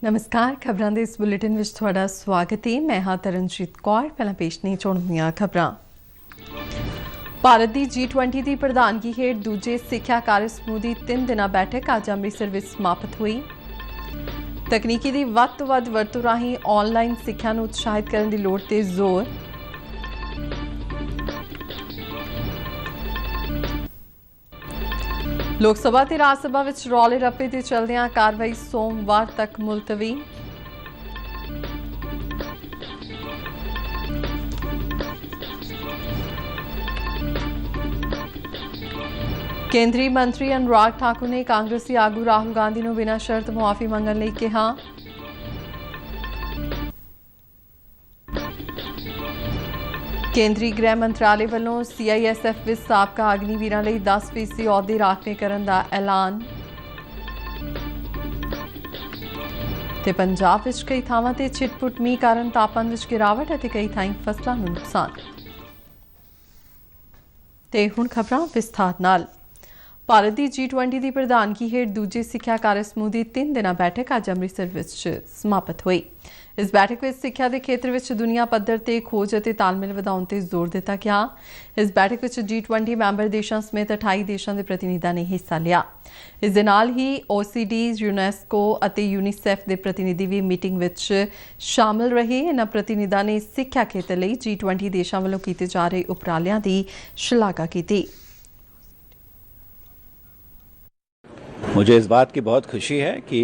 नमस्कार खबरां दे इस बुलेटिन विच तुहाडा स्वागत है। मैं हां तरनजीत कौर। पहला पेश ने चुणियां खबरां। भारत की G20 की प्रधानगी हेठ दूजे सिक्ख्या कार्य समूह की 3 दिना बैठक अज अमृतसर में समाप्त हुई। तकनीकी की वध तो वध वरतों राहीं ऑनलाइन सिक्ख्या नूं उत्साहित करने की लोड़ ते जोर। लोक सभा ते राज सभा विच रौले रप्पे ते चलदियां कार्रवाई सोमवार तक मुलतवी। केंद्रीय मंत्री अनुराग ठाकुर ने कांग्रेसी आगू राहुल गांधी नूं बिना शर्त मुआफी मंगण लई कहा। केंद्रीय गृह मंत्रालय वालों CISF विच साबका अग्निवीरां लई 10% अहुदे राखवे करन दा ऐलान। ते पंजाब विच कई थावां ते छिटपुट मींह कारण तापमान विच गिरावट अते कई थाईं फसलां नूं नुकसान। ते हुण खबरां विस्तार नाल। भारत की G20 की प्रधानगी हेठ दूजे सिक्ख्या कार्य समूह की 3 दिना बैठक अज अमृतसर विच समाप्त हुई। इस बैठक में सिक्ख्या के खेत्र में दुनिया पद्धर ते खोज और तालमेल वधाउण ते जोर दिता गया। इस बैठक में G20 मैंबर देशों समेत 28 देशों के प्रतिनिधियों ने हिस्सा लिया। इस दे नाल ही OECD, यूनेस्को और यूनीसेफ के प्रतिनिधि भी मीटिंग में शामिल रहे। इन्हां प्रतिनिधियों ने सिक्ख्या खेत्र लई G20 देशों वालों कीते जा रहे उपरालियां दी शलाघा की। मुझे इस बात की बहुत खुशी है कि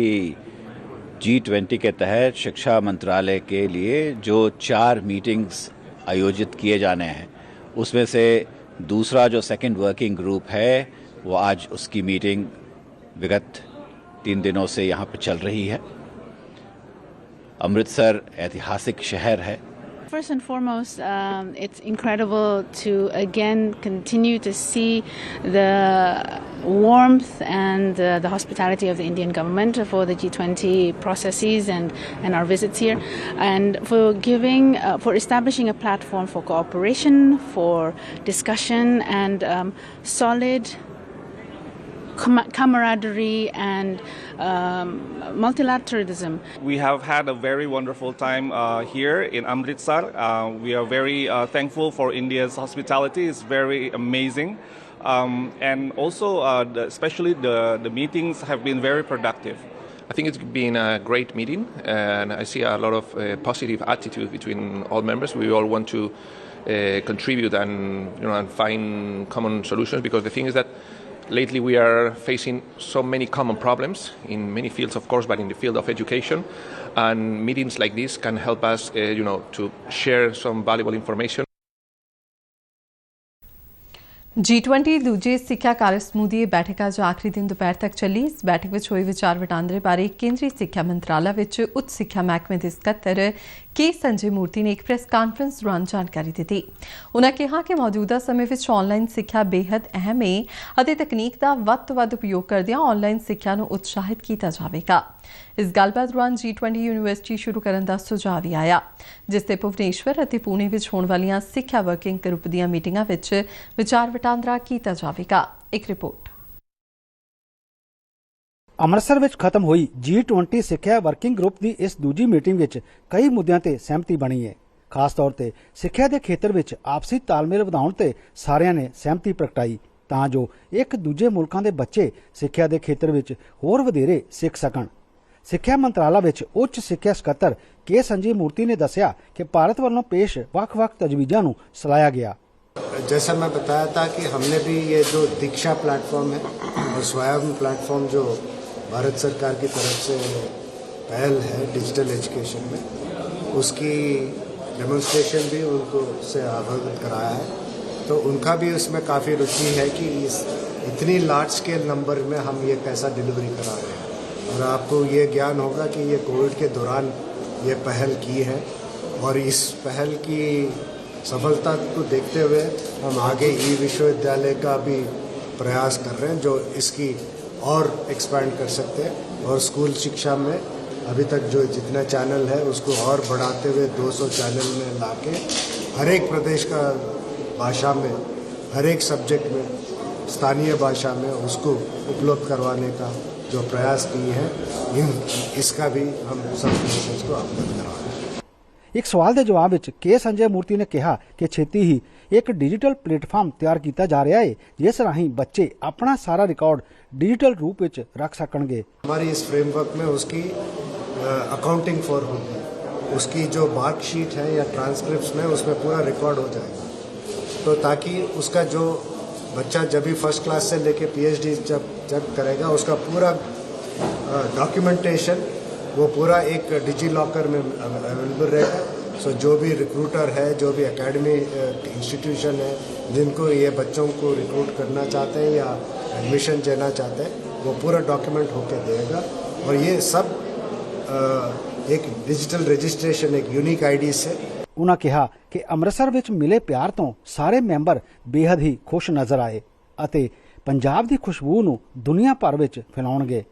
G20 के तहत शिक्षा मंत्रालय के लिए जो 4 मीटिंग्स आयोजित किए जाने हैं उसमें से दूसरा जो सेकंड वर्किंग ग्रुप है वो आज उसकी मीटिंग विगत 3 दिनों से यहाँ पर चल रही है। अमृतसर ऐतिहासिक शहर है। First and foremost, it's incredible to again continue to see the warmth and the hospitality of the Indian government for the G20 processes and our visits here, and for establishing a platform for cooperation, for discussion and solid camaraderie and multilateralism. We have had a very wonderful time here in Amritsar. We are very thankful for India's hospitality. It's very amazing. And also, especially the meetings have been very productive. I think it's been a great meeting, and I see a lot of positive attitude between all members. We all want to contribute and find common solutions, because the thing is that lately we are facing so many common problems in many fields, of course, but in the field of education, and meetings like this can help us, to share some valuable information. G20 दूजे सिक्ख्या कार्य समूह की बैठक अज आखिरी दिन दोपहर तक चली। इस बैठक में हुए विचार वटांदरे बारे केंद्रीय सिक्ख्या मंत्रालय विच उच्च सिक्ख्या महकमे के सकत्तर के संजय मूर्ति ने एक प्रेस कॉन्फ्रेंस दौरान जानकारी दी। उन्होंने कहा कि मौजूदा समय में ऑनलाइन सिक्ख्या बेहद अहम है और तकनीक का वध तो वध उपयोग करदियां ऑनलाइन सिक्ख्या नूं उत्साहित किया जाएगा। इस गलबात दौरान G20 यूनीवर्सिटी शुरू करने का सुझाव भी आया, जिससे भुवनेश्वर और पुणे में होने वाली सिक्ख्या वर्किंग ग्रुप दी मीटिंगां विच विचार वटांदरा किया जाएगा। एक रिपोर्ट। अमृतसर विच खत्म हुई G20 सिक्ख्या वर्किंग ग्रुप की इस दूजी मीटिंग विच कई मुद्दों ते सहमति बनी है। खास तौर पर सिक्ख्या के खेत्र विच आपसी तालमेल वधाउण ते सारिਆਂ ने सहमति प्रगटाई तां जो एक दूजे मुल्कां दे बच्चे सिक्ख्या के खेत्र विच होर वधेरे सिख सकण। सिक्ख्या मंत्रालय विच उच्च सिक्ख्या सकत्तर के संजय मूर्ति ने दस्सिया कि भारत वालों पेश वख-वख तजवीज़ां नूं सलाया गया। जैसा मैं बताया था कि हमने भी ये जो दीक्षा प्लेटफॉर्म है और स्वयं प्लेटफॉर्म जो भारत सरकार की तरफ से पहल है डिजिटल एजुकेशन में, उसकी डेमोन्स्ट्रेशन भी उनको से अवगत कराया है। तो उनका भी उसमें काफ़ी रुचि है कि इतनी लार्ज स्केल नंबर में हम ये कैसा डिलीवरी करा रहे हैं। और आपको ये ज्ञान होगा कि ये कोविड के दौरान ये पहल की है और इस पहल की सफलता को देखते हुए हम आगे ई विश्वविद्यालय का भी प्रयास कर रहे हैं, जो इसकी और एक्सपैंड कर सकते हैं। और स्कूल शिक्षा में अभी तक जो जितना चैनल है उसको और बढ़ाते हुए 200 चैनल में लाके हर एक प्रदेश का भाषा में, हर एक सब्जेक्ट में, स्थानीय भाषा में उसको उपलब्ध करवाने का जो प्रयास किए हैं इसका भी हम सब नेशंस को अवगत कराएं। एक सवाल के जवाब में के संजय मूर्ति ने कहा कि छेती ही एक डिजिटल प्लेटफॉर्म तैयार किया जा रहा है जिस राही बच्चे अपना सारा रिकॉर्ड डिजिटल रूप में रख सकेंगे। हमारी इस फ्रेमवर्क में उसकी अकाउंटिंग फॉर होगी, उसकी जो मार्कशीट है या ट्रांसक्रिप्ट्स में उसमें पूरा रिकॉर्ड हो जाएगा, तो ताकि उसका जो बच्चा जब भी फर्स्ट क्लास से लेके PhD जब करेगा उसका पूरा डॉक्यूमेंटेशन वो पूरा एक डिजी लॉकर में अवेलेबल रहेगा। सो जो भी रिक्रूटर है, जो भी एकेडमी इंस्टीट्यूशन है जिनको ये बच्चों को रिक्रूट करना चाहते हैं या एडमिशन देना चाहते हैं, वो पूरा डॉक्यूमेंट होके देगा। और ये सब एक डिजिटल रजिस्ट्रेशन, एक यूनिक आईडी से। उन्होंने कहा कि अमृतसर विच मिले प्यार तो सारे मैंबर बेहद ही खुश नजर आए अते पंजाब की खुशबू नूं दुनिया भर विच फैलाउणगे।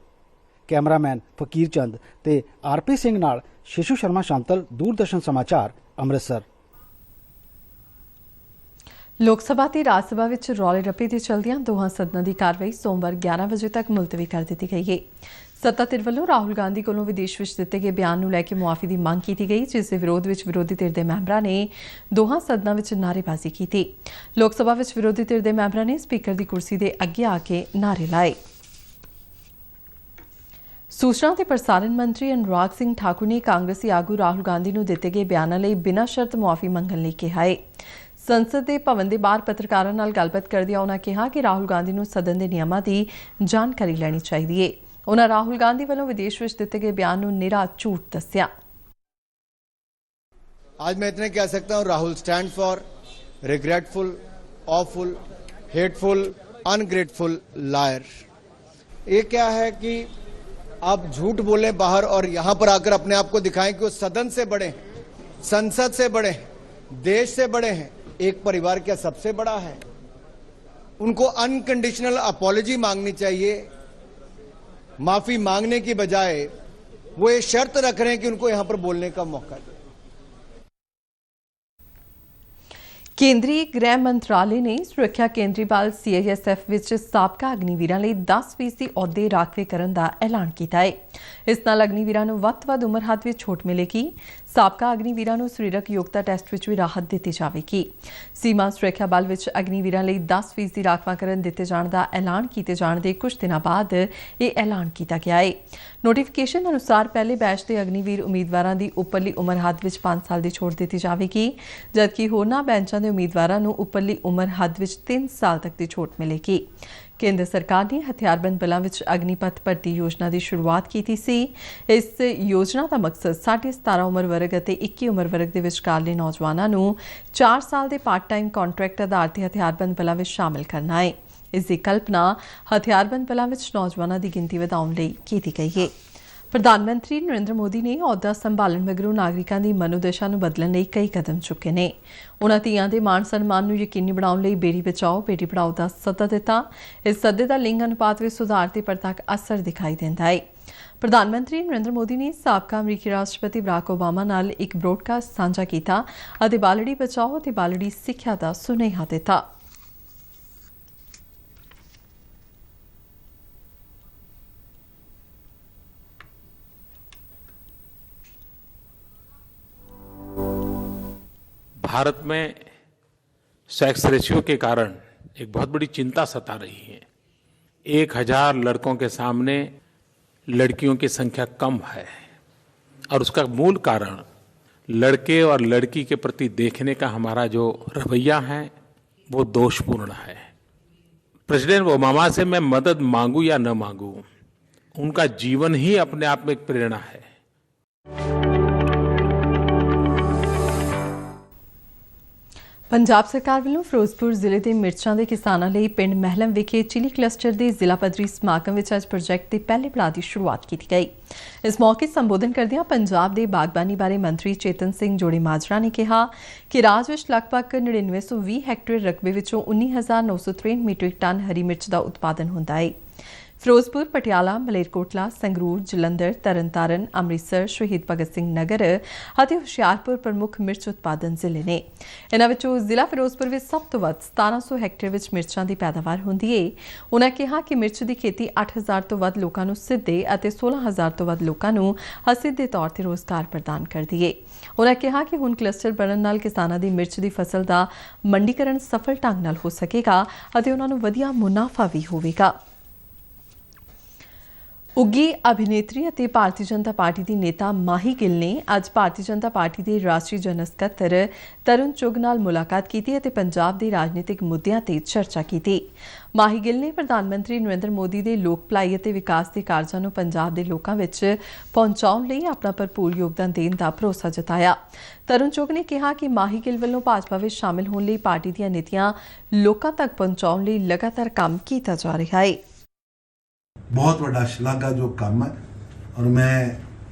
कैमरामैन फकीर चंद ते RP सिंह नाल शिशु शर्मा शांतल, दूरदर्शन समाचार, अमृतसर। लोक सभा ते राज सभा विच रौले रप्पे दे चलदियां दोहां सदनां दी कार्रवाई सोमवार 11 बजे तक मुलतवी कर दी गई है। सत्ता धिर वल्लों राहुल गांधी कोलों विदेश विच दित्ते गए बयान नूं लैके मुआफी दी मंग कीती गई, जिस दे विरोध विच विरोधी धिर दे मैंबरां ने दोहां सदनां विच नारेबाजी कीती। लोक सभा विच विरोधी धिर दे मैंबरां ने स्पीकर दी कुर्सी दे अगे आके नारे लाए। सूचना ते प्रसारण मंत्री अनुराग सिंह ठाकुर ने कांग्रेसी आगू राहुल गांधी नूं दित्ते गए बयानां लई बिना शर्त मुआफी मंगण लई कहा है। संसद के भवन के बाहर पत्रकारों नाल गलबात करदिआं उन्होंने कहा कि राहुल गांधी नूं सदन के नियमां दी जानकारी लैनी चाहिए है। उन्होंने राहुल गांधी वालों विदेश विच दित्ते गए बयान नूं निरा झूठ दस्सिया। आज मैं इतने कह सकता हूं, Rahul stand for regretful, awful, hateful, ungrateful liar. ये क्या है कि आप झूठ बोले बाहर और यहां पर आकर अपने आप को दिखाएं कि वो सदन से बड़े हैं, संसद से बड़े हैं, देश से बड़े हैं। एक परिवार क्या सबसे बड़ा है? उनको अनकंडीशनल अपॉलॉजी मांगनी चाहिए। माफी मांगने की बजाय वो ये शर्त रख रहे हैं कि उनको यहां पर बोलने का मौका दें। केंद्रीय गृह मंत्रालय ने सुरक्षा केंद्री बल CISF विच साबका अग्निवीरां लई 10% अहुदे राखवे करन दा ऐलान कीता है। इस नाल अग्निवीरां नूं वध तो वध उमर हद विच छूट मिलेगी। साबका अग्निवीरां नूं सरीरक योग्यता टेस्ट विच भी राहत दित्ती जावेगी। सीमा सुरक्षा बल विच अग्निवीरां लई 10% राखवाकरण दित्ते जाण दा ऐलान कीते जाण दे कुछ दिनां बाद ये ऐलान कीता गया है। नोटिफिकेशन अनुसार पहले बैच के अग्निवीर उम्मीदवारां दी उपरली उमर हद विच 5 साल की छूट दी जाएगी, जबकि होरनां बैंचां दे उम्मीदवारां नूं उपरली उमर हद विच 3 साल तक की छूट मिलेगी। केंद्र सरकार ने हथियारबंद बलों विच अग्निपथ भर्ती योजना की शुरुआत की सी। इस योजना का मकसद 17.5 उमर वर्ग और 21 उमर वर्ग के विचकारले नौजवानों नूं 4 साल के पार्ट टाइम कॉन्ट्रैक्ट आधार ते हथियारबंद बलों विच शामिल करना है। इसकी कल्पना हथियारबंद बलों विच नौजवानों की गिनती वधाउण लई कीती गई है। प्रधानमंत्री नरेंद्र मोदी ने अहुदा संभालण मगरों नागरिकों की मनोदशा नूं बदलण लई कई कदम चुके ने। उन्हां धीआं दे मान सन्मान नूं यकीनी बनाउण लई बेटी बचाओ बेटी पढ़ाओ का सद्दा दिता। इस सद्दे दा लिंग अनुपात विच सुधार ते परतक असर दिखाई देंदा है। प्रधानमंत्री नरेंद्र मोदी ने साबका अमरीकी राष्ट्रपति बराक ओबामा नाल एक ब्रॉडकास्ट साझा कीता अते बालड़ी बचाओ ते बालड़ी सिक्ख्या दा सुनेहा दिता। भारत में सेक्स रेशियो के कारण एक बहुत बड़ी चिंता सता रही है। 1000 लड़कों के सामने लड़कियों की संख्या कम है और उसका मूल कारण लड़के और लड़की के प्रति देखने का हमारा जो रवैया है वो दोषपूर्ण है। प्रेसिडेंट ओबामा से मैं मदद मांगू या न मांगू, उनका जीवन ही अपने आप में एक प्रेरणा है। पंजाब सरकार वालों फिरोजपुर जिले के मिर्चां के किसानों लिए पिंड महलम विखे चिली क्लस्टर के जिला पद्धरी समागम में अज प्रोजैक्ट के पहले पड़ाव की शुरुआत की गई। इस मौके संबोधन करदियां पंजाब के बागबानी बारे मंत्री चेतन सिंह जोड़ी माजरा ने कहा कि राज विच लगभग 9920 हैक्टेयर रकबे विचों 19,963 मीट्रिक टन हरी मिर्च का उत्पादन होंदा है। ਫਿਰੋਜ਼ਪੁਰ, ਪਟਿਆਲਾ, ਮਲੇਰਕੋਟਲਾ, ਸੰਗਰੂਰ, ਜਲੰਧਰ, ਤਰਨਤਾਰਨ, ਅੰਮ੍ਰਿਤਸਰ, ਸ਼ਹੀਦ ਭਗਤ ਸਿੰਘ ਨਗਰ ਅਤੇ ਹੁਸ਼ਿਆਰਪੁਰ ਪ੍ਰਮੁੱਖ ਮਿਰਚ ਉਤਪਾਦਨ ਜ਼ਿਲ੍ਹੇ ਨੇ। ਇਨ੍ਹਾਂ ਵਿੱਚੋਂ ਜ਼ਿਲ੍ਹਾ ਫਿਰੋਜ਼ਪੁਰ ਵਿੱਚ ਸਭ ਤੋਂ ਵੱਧ 1700 ਹੈਕਟੇਅਰ ਵਿੱਚ ਮਿਰਚਾਂ ਦੀ ਪੈਦਾਵਾਰ ਹੁੰਦੀ ਹੈ। ਉਨ੍ਹਾਂ ਕਿਹਾ ਕਿ ਮਿਰਚ ਦੀ ਖੇਤੀ 8000 ਤੋਂ ਵੱਧ ਲੋਕਾਂ ਨੂੰ ਸਿੱਧੇ ਅਤੇ 16000 ਤੋਂ ਵੱਧ ਲੋਕਾਂ ਨੂੰ ਅਸਿੱਧੇ ਤੌਰ ਤੇ ਰੋਜ਼ਗਾਰ ਪ੍ਰਦਾਨ ਕਰਦੀ ਹੈ। ਉਨ੍ਹਾਂ ਕਿਹਾ ਕਿ ਹੁਣ ਕਲਸਟਰ ਬਣਨ ਨਾਲ ਕਿਸਾਨਾਂ ਦੀ ਮਿਰਚ ਦੀ ਫਸਲ ਦਾ ਮੰਡੀਕਰਨ ਸਫਲ ਢੰਗ ਨਾਲ ਹੋ ਸਕੇਗਾ ਅਤੇ ਉਨ੍ਹਾਂ ਨੂੰ ਵਧੀਆ ਮੁਨਾਫਾ ਵੀ ਹੋਵੇਗਾ। ਉੱਘੀ ਅਭਿਨੇਤਰੀ ਅਤੇ ਭਾਰਤੀ ਜਨਤਾ ਪਾਰਟੀ ਦੀ ਨੇਤਾ ਮਾਹੀ ਗਿੱਲ ਨੇ ਅੱਜ ਭਾਰਤੀ ਜਨਤਾ ਪਾਰਟੀ ਦੇ ਰਾਸ਼ਟਰੀ ਜਨਰਲ ਸਕੱਤਰ ਤਰੁਣ ਚੁੱਘ ਨਾਲ ਮੁਲਾਕਾਤ ਕੀਤੀ ਅਤੇ ਪੰਜਾਬ ਦੇ ਰਾਜਨੀਤਿਕ ਮੁੱਦਿਆਂ ਤੇ ਚਰਚਾ ਕੀਤੀ। ਮਾਹੀ ਗਿੱਲ ਨੇ ਪ੍ਰਧਾਨ ਮੰਤਰੀ ਨਰਿੰਦਰ ਮੋਦੀ ਦੇ ਲੋਕ ਭਲਾਈ ਅਤੇ ਵਿਕਾਸ ਦੇ ਕਾਰਜਾਂ ਨੂੰ ਪੰਜਾਬ ਦੇ ਲੋਕਾਂ ਵਿੱਚ ਪਹੁੰਚਾਉਣ ਲਈ ਆਪਣਾ ਭਰਪੂਰ ਯੋਗਦਾਨ ਦੇਣ ਦਾ ਭਰੋਸਾ ਜਤਾਇਆ। ਤਰੁਣ ਚੁੱਘ ਨੇ ਕਿਹਾ ਕਿ ਮਾਹੀ ਗਿੱਲ ਵੱਲੋਂ ਭਾਜਪਾ ਵਿੱਚ ਸ਼ਾਮਲ ਹੋਣ ਲਈ ਪਾਰਟੀ ਦੀਆਂ ਨੀਤੀਆਂ ਲੋਕਾਂ ਤੱਕ ਪਹੁੰਚਾਉਣ ਲਈ ਲਗਾਤਾਰ ਕੰਮ ਕੀਤਾ ਜਾ ਰਿਹਾ ਹੈ। बहुत बड़ा शलाघायोग काम है और मैं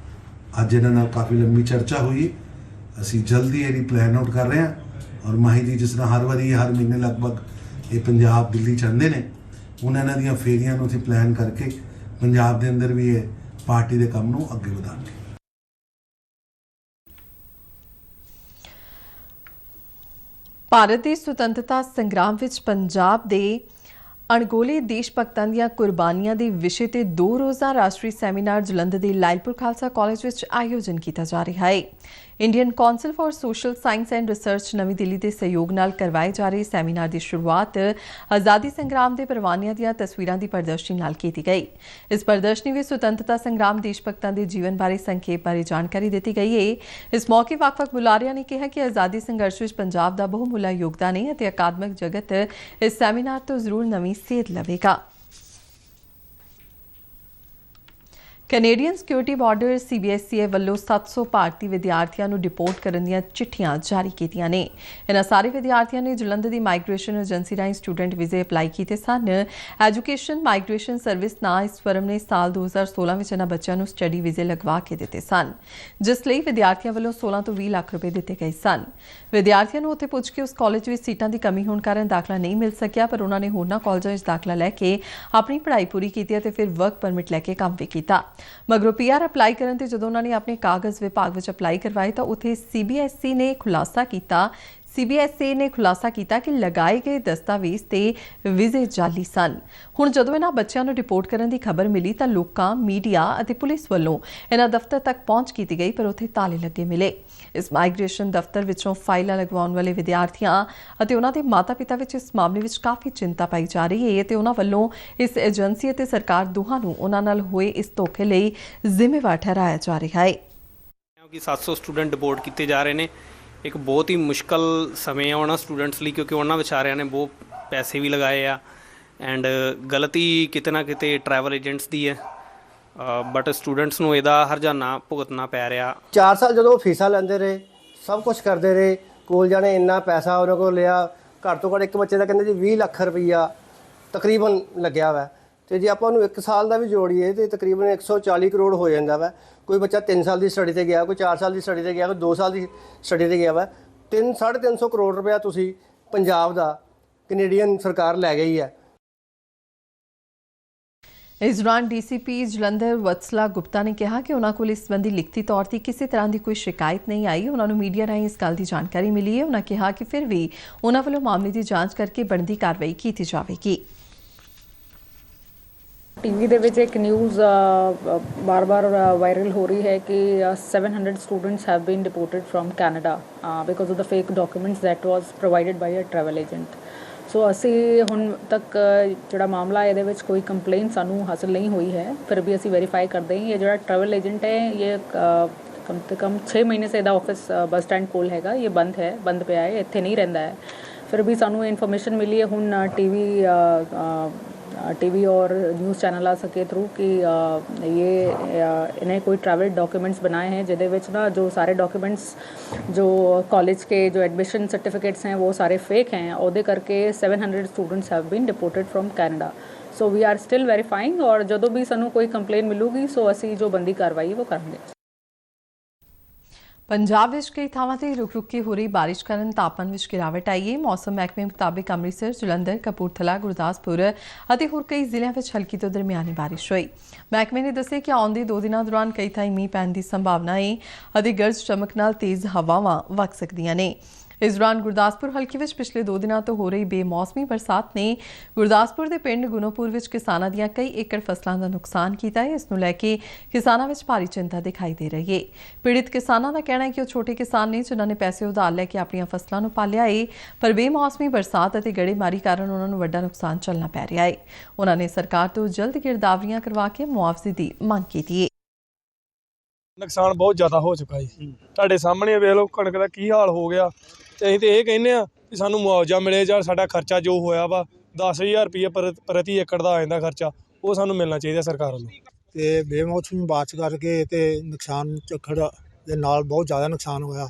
अज इन्हां नाल काफ़ी लंबी चर्चा हुई। असी जल्दी ये प्लान आउट कर रहे हैं और माही जी जिस तरह हर बारी हर महीने लगभग ये पंजाब दिल्ली चाहते हैं, उन्होंने इन्हां दीयां फेरियां नूं असीं प्लान करके पंजाब दे अंदर भी ये पार्टी दे काम नूं अगे वधांगे। ਭਾਰਤ ਦੇ ਸੁਤੰਤਰਤਾ ਸੰਗਰਾਮ ਵਿੱਚ ਪੰਜਾਬ ਦੇ ਅਣਗੌਲੇ ਦੇਸ਼ ਭਗਤਾਂ ਦੀਆਂ ਕੁਰਬਾਨੀਆਂ ਦੇ ਵਿਸ਼ੇ ਤੇ 2 ਰੋਜ਼ਾ ਰਾਸ਼ਟਰੀ ਸੈਮੀਨਾਰ ਜਲੰਧਰ ਦੇ ਲਾਇਲਪੁਰ ਖਾਲਸਾ ਕਾਲਜ ਵਿੱਚ ਆਯੋਜਨ ਕੀਤਾ ਜਾ ਰਿਹਾ ਹੈ। Indian council for social science and research ਨਵੀਂ ਦਿੱਲੀ ਦੇ ਸਹਿਯੋਗ ਨਾਲ ਕਰਵਾਏ ਜਾ ਰਹੇ ਸੈਮੀਨਾਰ ਦੀ ਸ਼ੁਰੂਆਤ ਆਜ਼ਾਦੀ ਸੰਗਰਾਮ ਦੇ ਪਰਵਾਨਿਆਂ ਦੀਆਂ ਤਸਵੀਰਾਂ ਦੀ ਪ੍ਰਦਰਸ਼ਨੀ ਨਾਲ ਕੀਤੀ ਗਈ। ਇਸ ਪ੍ਰਦਰਸ਼ਨੀ ਵਿੱਚ ਸੁਤੰਤਰਤਾ ਸੰਗਰਾਮ ਦੇਸ਼ ਭਗਤਾਂ ਦੇ ਜੀਵਨ ਬਾਰੇ ਸੰਖੇਪ ਬਾਰੇ ਜਾਣਕਾਰੀ ਦਿੱਤੀ ਗਈ ਹੈ। ਇਸ ਮੌਕੇ ਵੱਖ-ਵੱਖ ਬੁਲਾਰਿਆਂ ਨੇ ਕਿਹਾ ਕਿ ਆਜ਼ਾਦੀ ਸੰਘਰਸ਼ ਵਿੱਚ ਪੰਜਾਬ ਦਾ ਬਹੁਮੁੱਲਾ ਯੋਗਦਾਨ ਹੈ ਅਤੇ ਅਕਾਦਮਿਕ ਜਗਤ ਇਸ ਸੈਮੀਨਾਰ ਤੋਂ ਜ਼ਰੂਰ ਨਵੀਂ ਸੇਧ ਲਵੇਗਾ। ਕੈਨੇਡੀਅਨ ਸਿਕਿਉਰਿਟੀ ਬਾਰਡਰ CBSE ਵੱਲੋਂ 700 ਭਾਰਤੀ ਵਿਦਿਆਰਥੀਆਂ ਨੂੰ ਡਿਪੋਰਟ ਕਰਨ ਦੀਆਂ ਚਿੱਠੀਆਂ ਜਾਰੀ ਕੀਤੀਆਂ ਨੇ। ਇਨ੍ਹਾਂ ਸਾਰੇ ਵਿਦਿਆਰਥੀਆਂ ਨੇ ਜਲੰਧਰ ਦੀ ਮਾਈਗ੍ਰੇਸ਼ਨ ਏਜੰਸੀ ਰਾਹੀਂ ਸਟੂਡੈਂਟ ਵੀਜ਼ੇ ਅਪਲਾਈ ਕੀਤੇ ਸਨ। ਐਜੂਕੇਸ਼ਨ ਮਾਈਗ੍ਰੇਸ਼ਨ ਸਰਵਿਸ ਨਾਂ ਇਸ ਫਰਮ ਨੇ ਸਾਲ 2016 ਵਿੱਚ ਇਨ੍ਹਾਂ ਬੱਚਿਆਂ ਨੂੰ ਸਟੱਡੀ ਵੀਜ਼ੇ ਲਗਵਾ ਕੇ ਦਿੱਤੇ ਸਨ, ਜਿਸ ਲਈ ਵਿਦਿਆਰਥੀਆਂ ਵੱਲੋਂ 16 ਤੋਂ 20 ਲੱਖ ਰੁਪਏ ਦਿੱਤੇ ਗਏ ਸਨ। ਵਿਦਿਆਰਥੀਆਂ ਨੂੰ ਉੱਥੇ ਪੁੱਜ ਕੇ ਉਸ ਕਾਲਜ ਵਿੱਚ ਸੀਟਾਂ ਦੀ ਕਮੀ ਹੋਣ ਕਾਰਨ ਦਾਖਲਾ ਨਹੀਂ ਮਿਲ ਸਕਿਆ, ਪਰ ਉਨ੍ਹਾਂ ਨੇ ਹੋਰਨਾਂ ਕਾਲਜਾਂ ਵਿੱਚ ਦਾਖਲਾ ਲੈ ਕੇ ਆਪਣੀ ਪੜ੍ਹਾਈ ਪੂਰੀ ਕੀਤੀ ਅਤੇ ਫਿਰ ਵਰਕ ਪਰਮਿਟ ਲੈ ਕੇ ਕੰਮ ਵੀ ਕੀਤਾ। ਮਗਰੋਂ PR ਅਪਲਾਈ ਕਰਨ ਤੇ ਜਦੋਂ ਉਹਨਾਂ ਨੇ ਆਪਣੇ ਕਾਗਜ਼ ਵਿਭਾਗ ਵਿੱਚ ਅਪਲਾਈ ਕਰਵਾਏ ਤਾਂ ਉੱਥੇ CBSE ਨੇ ਖੁਲਾਸਾ ਕੀਤਾ ਕਿ ਲਗਾਏ ਗਏ ਦਸਤਾਵੇਜ਼ ਤੇ ਵੀਜ਼ੇ ਜਾਲੀ ਸਨ। ਹੁਣ ਜਦੋਂ ਇਹਨਾਂ ਬੱਚਿਆਂ ਨੂੰ ਰਿਪੋਰਟ ਕਰਨ ਦੀ ਖਬਰ ਮਿਲੀ ਤਾਂ ਲੋਕਾਂ, ਮੀਡੀਆ ਅਤੇ ਪੁਲਿਸ ਵੱਲੋਂ ਇਹਨਾਂ ਦਫ਼ਤਰ ਤੱਕ ਪਹੁੰਚ ਕੀਤੀ ਗਈ, ਪਰ ਉੱਥੇ ਤਾਲੇ ਲੱਗੇ ਮਿਲੇ। ਇਸ ਮਾਈਗ੍ਰੇਸ਼ਨ ਦਫ਼ਤਰ ਵਿੱਚੋਂ ਫਾਈਲਾਂ ਲਗਵਾਉਣ ਵਾਲੇ ਵਿਦਿਆਰਥੀਆਂ ਅਤੇ ਉਹਨਾਂ ਦੇ ਮਾਤਾ-ਪਿਤਾ ਵਿੱਚ ਇਸ ਮਾਮਲੇ ਵਿੱਚ ਕਾਫੀ ਚਿੰਤਾ ਪਾਈ ਜਾ ਰਹੀ ਹੈ ਅਤੇ ਉਹਨਾਂ ਵੱਲੋਂ ਇਸ ਏਜੰਸੀ ਅਤੇ ਸਰਕਾਰ ਦੋਹਾਂ ਨੂੰ ਉਹਨਾਂ ਨਾਲ ਹੋਏ ਇਸ ਧੋਖੇ ਲਈ ਜ਼ਿੰਮੇਵਾਰ ਠਹਿਰਾਇਆ ਜਾ ਰਿਹਾ ਹੈ। 700 ਸਟੂਡੈਂਟ ਡਿਪੋਰਟ ਕੀਤੇ ਜਾ ਰਹੇ ਨੇ। ਇੱਕ ਬਹੁਤ ਹੀ ਮੁਸ਼ਕਲ ਸਮੇਂ ਆ ਉਹਨਾਂ ਸਟੂਡੈਂਟਸ ਲਈ, ਕਿਉਂਕਿ ਉਹਨਾਂ ਵਿਚਾਰਿਆਂ ਨੇ ਬਹੁਤ ਪੈਸੇ ਵੀ ਲਗਾਏ ਆ ਐਂਡ ਗਲਤੀ ਕਿਤੇ ਨਾ ਕਿਤੇ ਟਰੈਵਲ ਏਜੰਟਸ ਦੀ ਹੈ, ਬਟ ਸਟੂਡੈਂਟਸ ਨੂੰ ਇਹਦਾ ਹਰਜਾਨਾ ਭੁਗਤਣਾ ਪੈ ਰਿਹਾ। 4 ਸਾਲ ਜਦੋਂ ਫੀਸਾਂ ਲੈਂਦੇ ਰਹੇ, ਸਭ ਕੁਝ ਕਰਦੇ ਰਹੇ, ਕੋਲ ਜਾਣੇ ਇੰਨਾ ਪੈਸਾ ਉਹਨਾਂ ਕੋਲ ਲਿਆ, ਘੱਟ ਤੋਂ ਘੱਟ ਇੱਕ ਬੱਚੇ ਦਾ ਕਹਿੰਦੇ ਜੀ 20 ਲੱਖ ਰੁਪਈਆ ਤਕਰੀਬਨ ਲੱਗਿਆ ਵਾ, ਅਤੇ ਜੇ ਆਪਾਂ ਉਹਨੂੰ 1 ਸਾਲ ਦਾ ਵੀ ਜੋੜੀਏ ਤਾਂ ਤਕਰੀਬਨ 140 ਕਰੋੜ ਹੋ ਜਾਂਦਾ ਵਾ। ਕੋਈ ਬੱਚਾ 3 ਸਾਲ ਦੀ ਸਟੱਡੀ 'ਤੇ ਗਿਆ, ਕੋਈ 4 ਸਾਲ ਦੀ ਸਟੱਡੀ 'ਤੇ ਗਿਆ, ਕੋਈ 2 ਸਾਲ ਦੀ ਸਟੱਡੀ 'ਤੇ ਗਿਆ ਵਾ। 350 ਕਰੋੜ ਰੁਪਇਆ ਤੁਸੀਂ ਪੰਜਾਬ ਦਾ ਕੈਨੇਡੀਅਨ ਸਰਕਾਰ ਲੈ ਗਈ ਹੈ। ਇਸ ਦੌਰਾਨ DCP ਜਲੰਧਰ ਵਤਸਲਾ ਗੁਪਤਾ ਨੇ ਕਿਹਾ ਕਿ ਉਹਨਾਂ ਕੋਲ ਇਸ ਸੰਬੰਧੀ ਲਿਖਤੀ ਤੌਰ ਤੇ ਕਿਸੇ ਤਰ੍ਹਾਂ ਦੀ ਕੋਈ ਸ਼ਿਕਾਇਤ ਨਹੀਂ ਆਈ। ਉਹਨਾਂ ਨੂੰ ਮੀਡੀਆ ਰਾਹੀਂ ਇਸ ਗੱਲ ਦੀ ਜਾਣਕਾਰੀ ਮਿਲੀ ਹੈ। ਉਹਨਾਂ ਕਿਹਾ ਕਿ ਫਿਰ ਵੀ ਉਹਨਾਂ ਵੱਲੋਂ ਮਾਮਲੇ ਦੀ ਜਾਂਚ ਕਰਕੇ ਬਣਦੀ ਕਾਰਵਾਈ ਕੀਤੀ ਜਾਵੇਗੀ। टीवी ਦੇ ਵਿੱਚ ਇੱਕ ਨਿਊਜ਼ ਬਾਰ-ਬਾਰ ਵਾਇਰਲ ਹੋ ਰਹੀ ਹੈ ਕਿ 700 students have been deported from Canada because of the fake documents that was provided by a travel agent. So ਅਸੀਂ ਹੁਣ ਤੱਕ ਜਿਹੜਾ ਮਾਮਲਾ ਇਹਦੇ ਵਿੱਚ ਕੋਈ ਕੰਪਲੇਂਟ ਸਾਨੂੰ ਹਾਸਲ ਨਹੀਂ ਹੋਈ ਹੈ, ਫਿਰ ਵੀ ਅਸੀਂ ਵੈਰੀਫਾਈ ਕਰਦੇ ਹਾਂ। ਇਹ ਜਿਹੜਾ ਟਰੈਵਲ ਏਜੰਟ ਹੈ ਇਹ ਕਮ ਤੋਂ ਕਮ 6 ਮਹੀਨੇ ਸੇ ਇਹਦਾ ਆਫਿਸ ਬੱਸ ਸਟੈਂਡ ਕੋਲ ਹੈਗਾ, ਇਹ ਬੰਦ ਪਿਆ ਹੈ, ਇੱਥੇ ਨਹੀਂ ਰਹਿੰਦਾ ਹੈ। ਫਿਰ ਵੀ ਸਾਨੂੰ ਇਨਫੋਰਮੇਸ਼ਨ ਮਿਲੀ ਹੈ ਹੁਣ टीवी और न्यूज़ चैनल के थ्रू कि इन्हें कोई ट्रैवल डॉक्यूमेंट्स बनाए हैं जिहदे विच ना जो सारे डॉक्यूमेंट्स जो कॉलेज के जो एडमिशन सर्टिफिकेट्स हैं वो सारे फेक हैं, उहदे करके 700 students have been deported from Canada. So we are still verifying और जदों भी सानू कोई कंप्लेन मिलूगी सो असी जो बनदी कार्रवाई वो करांगे। पंजाब विच कई थावां ते रुक रुक के हो रही बारिश कारण तापमान विच गिरावट आई है। मौसम महकमे मुताबिक अमृतसर, जलंधर, कपूरथला, गुरदासपुर ਅਤੇ ਹੋਰ ਕਈ ਜ਼ਿਲ੍ਹਿਆਂ ਵਿੱਚ ਹਲਕੀ ਤੋਂ ਦਰਮਿਆਨੀ ਬਾਰਿਸ਼ ਹੋਈ। ਮਹਿਕਮੇ ਨੇ ਦੱਸਿਆ ਕਿ ਆਉਂਦੇ 2 ਦਿਨਾਂ ਦੌਰਾਨ ਕਈ ਥਾਈਂ ਮੀਂਹ ਪੈਣ ਦੀ ਸੰਭਾਵਨਾ ਹੈ ਅਤੇ ਗਰਜ ਚਮਕ ਨਾਲ ਤੇਜ਼ ਹਵਾਵਾਂ ਵਗ ਸਕਦੀਆਂ ਨੇ। इस दौरान गुरदासपुर हल्के विच पिछले 2 दिनों तो हो रही बेमौसमी बरसात ने गुरदासपुर के पिंड गुनोपुर विच किसानां दीयां कई एकड़ फसलों का नुकसान किया है। इस नूं लैके किसानां विच भारी चिंता दिखाई दे रही है। पीड़ित किसानां का कहना है कि वह छोटे किसान ने जिन्हां ने पैसे उधार लैके अपनी फसलों नूं पालिया है, पर बेमौसमी बरसात और गड़ेमारी कारण उन्हां नूं वड्डा नुकसान झल्लना पै रहा है। उन्होंने सरकार तो जल्द गिरदावरियां करवा के मुआवजे की मांग की है। नुकसान बहुत ज़्यादा हो चुका है, तुहाडे सामने वेख लो कणक का की हाल हो गया। ਤੇ ਅਸੀਂ ਤਾਂ ਇਹ ਕਹਿੰਦੇ ਆ ਕਿ ਸਾਨੂੰ ਮੁਆਵਜ਼ਾ ਮਿਲੇ ਜਾਂ ਸਾਡਾ ਖਰਚਾ ਜੋ ਹੋਇਆ ਵਾ 10,000 ਰੁਪਏ ਪ੍ਰਤੀ ਏਕੜ ਦਾ ਆ ਜਾਂਦਾ ਖਰਚਾ, ਉਹ ਸਾਨੂੰ ਮਿਲਣਾ ਚਾਹੀਦਾ ਸਰਕਾਰ ਵੱਲੋਂ। ਤੇ ਬੇਮੌਸਮੀ ਬਾਰਿਸ਼ ਕਰਕੇ ਤੇ ਨੁਕਸਾਨ ਝੱਖੜ ਦੇ ਨਾਲ ਬਹੁਤ ਜ਼ਿਆਦਾ ਨੁਕਸਾਨ ਹੋਇਆ।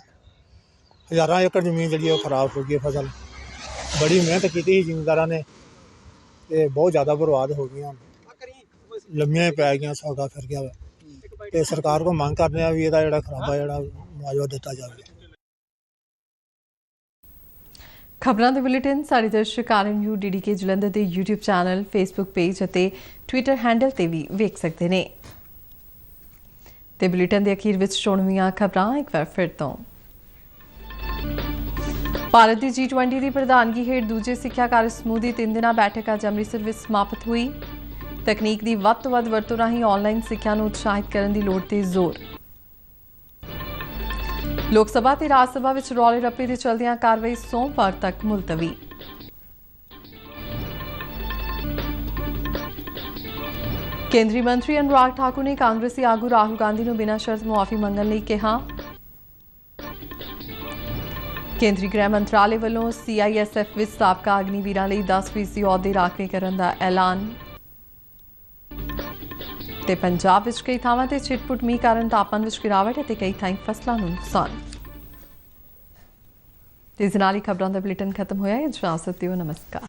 ਹਜ਼ਾਰਾਂ ਏਕੜ ਜ਼ਮੀਨ ਜਿਹੜੀ ਉਹ ਖਰਾਬ ਹੋ ਗਈ, ਫਸਲ ਬੜੀ ਮਿਹਨਤ ਕੀਤੀ ਸੀ ਜ਼ਿਮੀਂਦਾਰਾਂ ਨੇ ਤੇ ਬਹੁਤ ਜ਼ਿਆਦਾ ਬਰਬਾਦ ਹੋ ਗਈਆਂ, ਲੰਮੀਆਂ ਪੈ ਗਈਆਂ, ਸੌਦਾ ਫਿਰ ਗਿਆ ਵਾ। ਤੇ ਸਰਕਾਰ ਕੋਲ ਮੰਗ ਕਰਦੇ ਆ ਵੀ ਇਹਦਾ ਜਿਹੜਾ ਖਰਾਬਾ ਜਿਹੜਾ ਮੁਆਵਜ਼ਾ ਦਿੱਤਾ ਜਾਵੇ। खबरों के बुलेटिन सारे दर्शक RNU DDK जलंधर के YouTube चैनल, फेसबुक पेज और ट्विटर हैंडल से भी वेख सकते हैं। बुलेटिन के अखीर में चुनवियां खबरां एक बार फिर तो। भारत की G20 की प्रधानगी हेठ दूजे सिक्ख्या कार्य समूह की 3 दिना बैठक अज अमृतसर में समाप्त हुई। तकनीक की वध तो वध वरतों राही ऑनलाइन सिक्ख्या नूं उत्साहित करने की लोड़ ते जोर। लोक सभा ते राज सभा विच रौले रप्पे दे चलदियां कार्रवाई सोमवार तक मुलतवी। केंद्रीय मंत्री अनुराग ठाकुर ने कांग्रेसी आगू राहुल गांधी नूं बिना शर्त मुआफी मंगण लई कहा। केंद्रीय गृह मंत्रालय वालों CISF विच साबका अग्निवीरां लई 10% अहुदे राखवे करन दा ऐलान। ते पंजाब विच कई थावां ते छिटपुट मींह कारण तापमान विच गिरावट ते कई थाईं फसलों नूं नुकसान। इस नाल ही खबरों का बुलेटिन खत्म होया। इजाजत दिओ, नमस्कार।